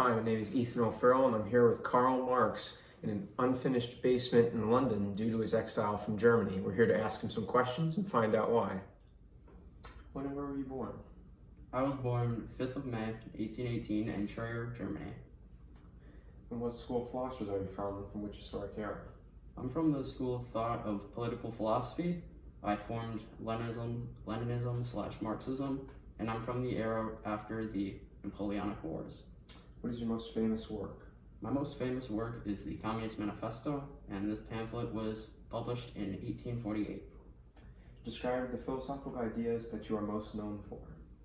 Hi, my name is Ethan O'Farrell, and I'm here with Karl Marx in an unfinished basement in London due to his exile from Germany. We're here to ask him some questions and find out why. When and where were you born? I was born 5th of May, 1818 in Trier, Germany. And what school of philosophers are you from, and from which historic era? I'm from the school of thought of political philosophy. I formed Leninism/Marxism, and I'm from the era after the Napoleonic Wars. What is your most famous work? My most famous work is the Communist Manifesto, and this pamphlet was published in 1848. Describe the philosophical ideas that you are most known for.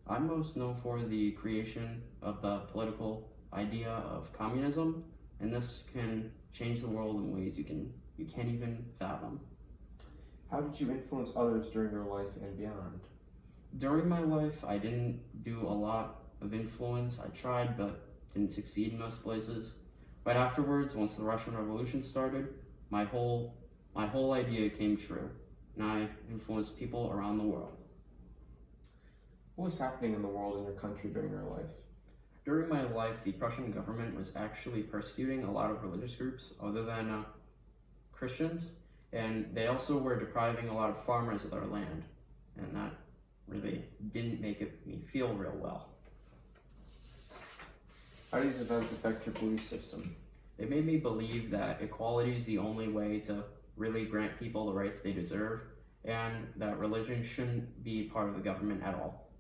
I'm most known for the creation of the political idea of communism, and this can change the world in ways you can't even fathom. How did you influence others during your life and beyond? During my life, I didn't do a lot of influence. I tried, but didn't succeed in most places. But afterwards, once the Russian Revolution started, my whole idea came true, and I influenced people around the world. What was happening in the world and your country during your life? During my life, the Prussian government was actually persecuting a lot of religious groups other than Christians, and they also were depriving a lot of farmers of their land, and that really didn't make me feel real well. How do these events affect your belief system? They made me believe that equality is the only way to really grant people the rights they deserve, and that religion shouldn't be part of the government at all.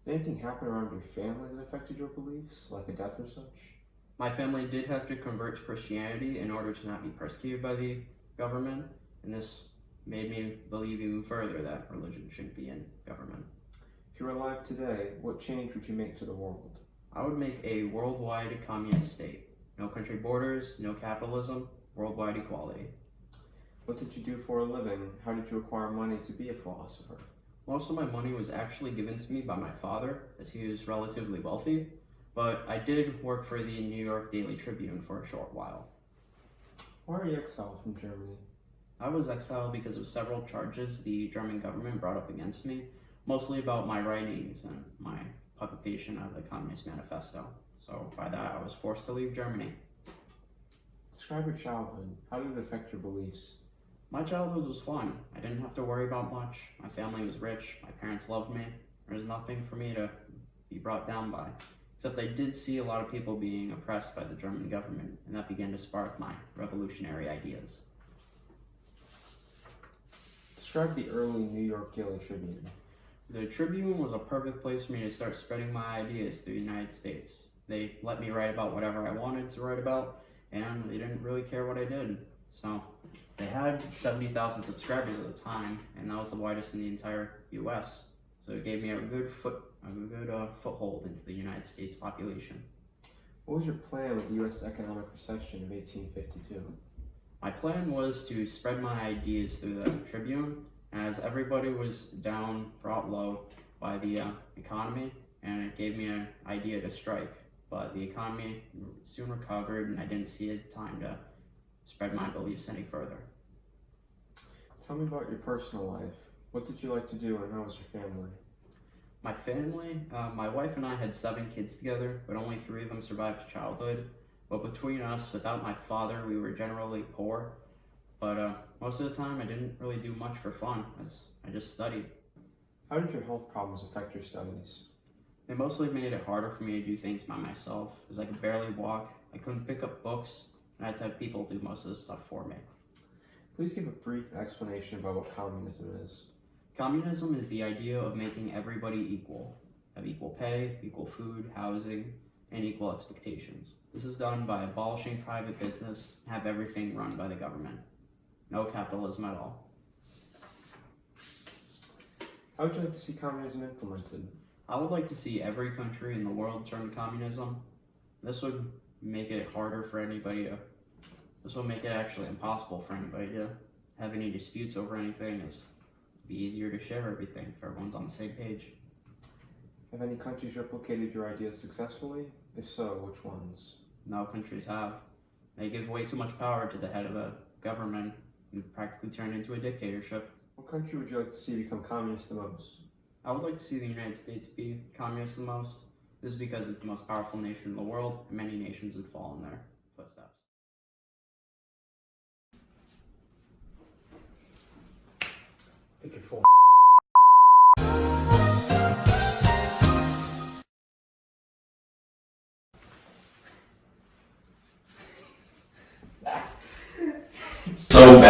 Did anything happen around your family that affected your beliefs, like a death or such? My family did have to convert to Christianity in order to not be persecuted by the government, and this made me believe even further that religion shouldn't be in government. If you were alive today, what change would you make to the world? I would make a worldwide communist state. No country borders, no capitalism, worldwide equality. What did you do for a living? How did you acquire money to be a philosopher? Most of my money was actually given to me by my father, as he was relatively wealthy, but I did work for the New York Daily Tribune for a short while. Why are you exiled from Germany? I was exiled because of several charges the German government brought up against me, mostly about my writings and my publication of the Communist Manifesto. So by that, I was forced to leave Germany. Describe your childhood. How did it affect your beliefs? My childhood was fun. I didn't have to worry about much. My family was rich. My parents loved me. There was nothing for me to be brought down by. Except I did see a lot of people being oppressed by the German government, and that began to spark my revolutionary ideas. Describe the early New York Daily Tribune. The Tribune was a perfect place for me to start spreading my ideas through the United States. They let me write about whatever I wanted to write about, and they didn't really care what I did. So they had 70,000 subscribers at the time, and that was the widest in the entire US. So it gave me a good foothold into the United States population. What was your plan with the US economic recession of 1852? My plan was to spread my ideas through the Tribune, as everybody was down, brought low by the economy, and it gave me an idea to strike. But the economy soon recovered, and I didn't see a time to spread my beliefs any further. Tell me about your personal life. What did you like to do, and how was your family? My family, my wife and I had 7 kids together, but only 3 of them survived childhood. But between us, without my father, we were generally poor. But most of the time, I didn't really do much for fun, as I just studied. How did your health problems affect your studies? They mostly made it harder for me to do things by myself, as I could barely walk, I couldn't pick up books, and I had to have people do most of the stuff for me. Please give a brief explanation about what communism is. Communism is the idea of making everybody equal, have equal pay, equal food, housing, and equal expectations. This is done by abolishing private business and have everything run by the government. No capitalism at all. How would you like to see communism implemented? I would like to see every country in the world turn to communism. This would make it actually impossible for anybody to have any disputes over anything. It's be easier to share everything if everyone's on the same page. Have any countries replicated your ideas successfully? If so, which ones? No countries have. They give way too much power to the head of the government and practically turn into a dictatorship. What country would you like to see become communist the most? I would like to see the United States be communist the most. This is because it's the most powerful nation in the world, and many nations would follow in their footsteps. I think you're full. So bad.